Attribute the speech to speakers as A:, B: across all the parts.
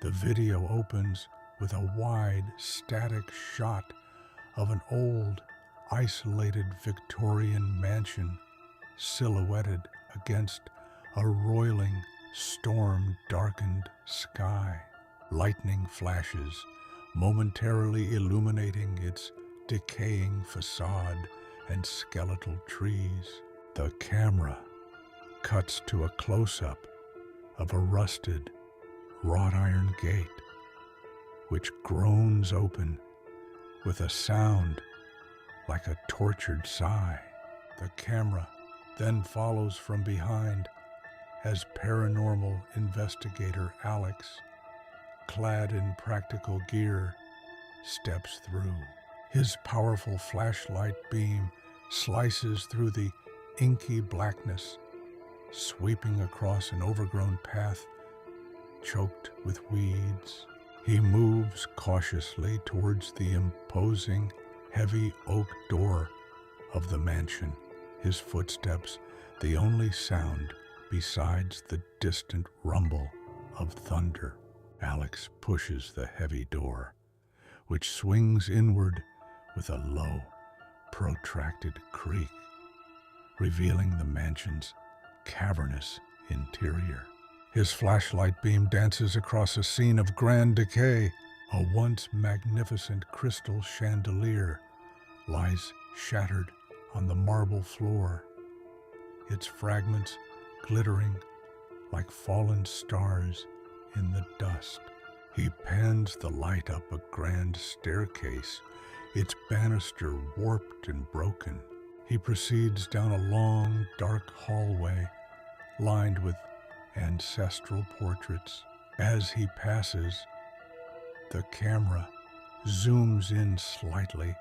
A: The video opens with a wide, static shot of an old, isolated Victorian mansion silhouetted against a roiling, storm-darkened sky. Lightning flashes, momentarily illuminating its decaying facade and skeletal trees. The camera cuts to a close-up of a rusted, wrought iron gate, which groans open with a sound like a tortured sigh. The camera then follows from behind as paranormal investigator Alex, clad in practical gear, steps through. His powerful flashlight beam slices through the inky blackness, sweeping across an overgrown path choked with weeds. He moves cautiously towards the imposing, heavy oak door of the mansion, his footsteps the only sound besides the distant rumble of thunder. Alex pushes the heavy door, which swings inward with a low, protracted creak, revealing the mansion's cavernous interior. His flashlight beam dances across a scene of grand decay. A once magnificent crystal chandelier lies shattered on the marble floor, its fragments glittering like fallen stars in the dust. He pans the light up a grand staircase, its banister warped and broken. He proceeds down a long, dark hallway lined with ancestral portraits. As he passes, the camera zooms in slightly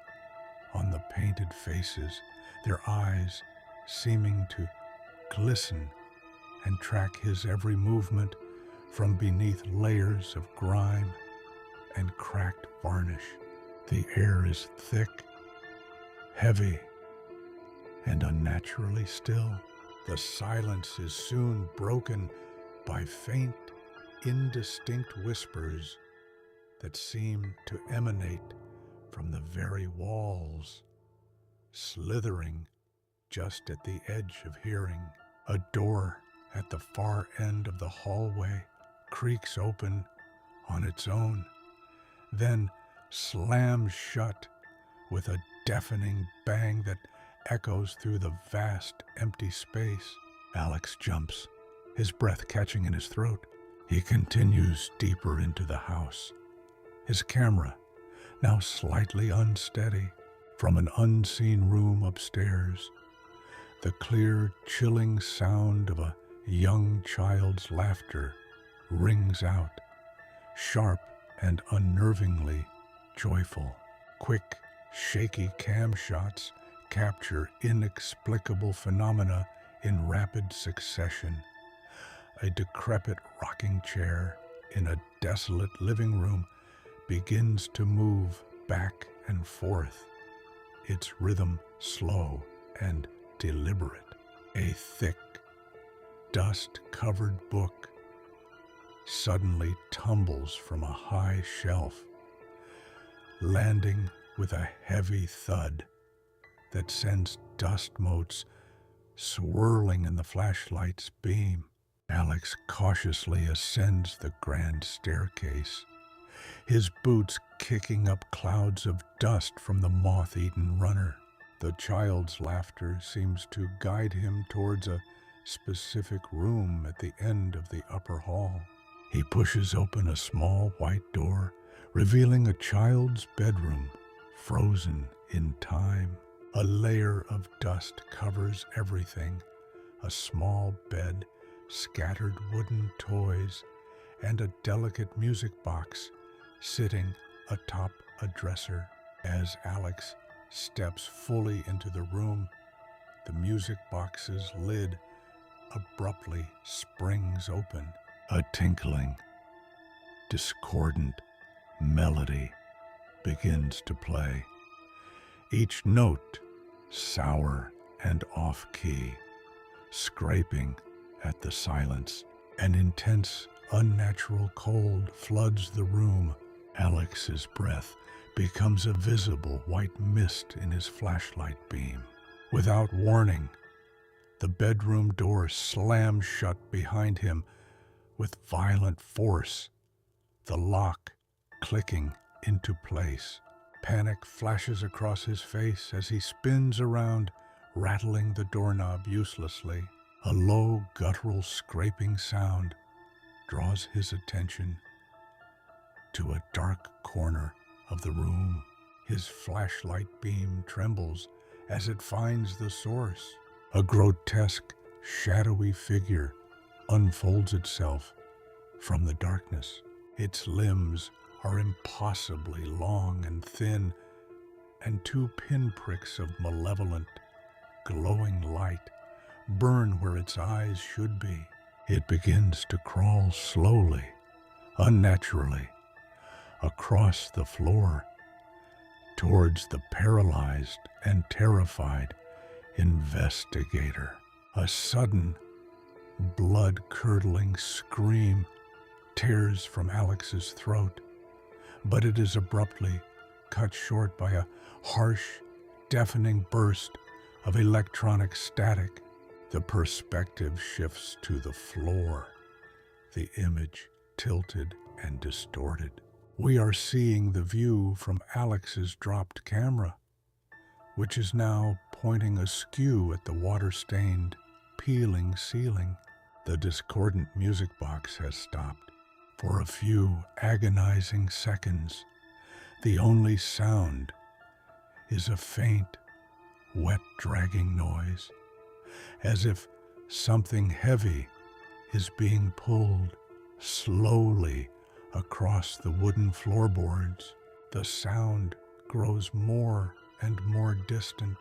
A: on the painted faces, their eyes seeming to glisten and track his every movement from beneath layers of grime and cracked varnish. The air is thick, heavy, and unnaturally still. The silence is soon broken by faint, indistinct whispers that seem to emanate from the very walls, slithering just at the edge of hearing. A door at the far end of the hallway creaks open on its own, then slams shut with a deafening bang that echoes through the vast, empty space. Alex jumps, his breath catching in his throat. He continues deeper into the house, his camera now slightly unsteady. From an unseen room upstairs, the clear, chilling sound of a young child's laughter rings out, sharp and unnervingly joyful. Quick, shaky cam shots capture inexplicable phenomena in rapid succession. A decrepit rocking chair in a desolate living room begins to move back and forth, its rhythm slow and deliberate. A thick, dust-covered book suddenly tumbles from a high shelf, landing with a heavy thud that sends dust motes swirling in the flashlight's beam. Alex cautiously ascends the grand staircase, his boots kicking up clouds of dust from the moth-eaten runner. The child's laughter seems to guide him towards a specific room at the end of the upper hall. He pushes open a small white door, revealing a child's bedroom, frozen in time. A layer of dust covers everything, a small bed, scattered wooden toys, and a delicate music box sitting atop a dresser. As Alex steps fully into the room, the music box's lid abruptly springs open. A tinkling, discordant melody begins to play, each note sour and off-key, scraping at the silence. An intense unnatural cold floods the room. Alex's breath becomes a visible white mist in his flashlight beam. Without warning, the bedroom door slams shut behind him with violent force, the lock clicking into place. Panic flashes across his face as he spins around, rattling the doorknob uselessly. A low, guttural scraping sound draws his attention to a dark corner of the room. His flashlight beam trembles as it finds the source. A grotesque, shadowy figure unfolds itself from the darkness. Its limbs are impossibly long and thin, and two pinpricks of malevolent, glowing light burn where its eyes should be. It begins to crawl slowly, unnaturally, across the floor, towards the paralyzed and terrified investigator. A sudden, blood-curdling scream tears from Alex's throat, but it is abruptly cut short by a harsh, deafening burst of electronic static. The perspective shifts to the floor, the image tilted and distorted. We are seeing the view from Alex's dropped camera, which is now pointing askew at the water-stained, peeling ceiling. The discordant music box has stopped. For a few agonizing seconds, the only sound is a faint, wet dragging noise, as if something heavy is being pulled slowly across the wooden floorboards. The sound grows more and more distant,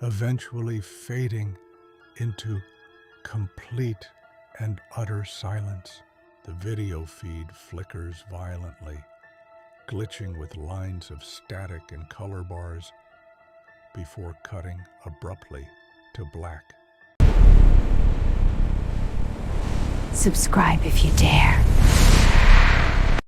A: eventually fading into complete and utter silence. The video feed flickers violently, glitching with lines of static and color bars before cutting abruptly to black.
B: Subscribe if you dare.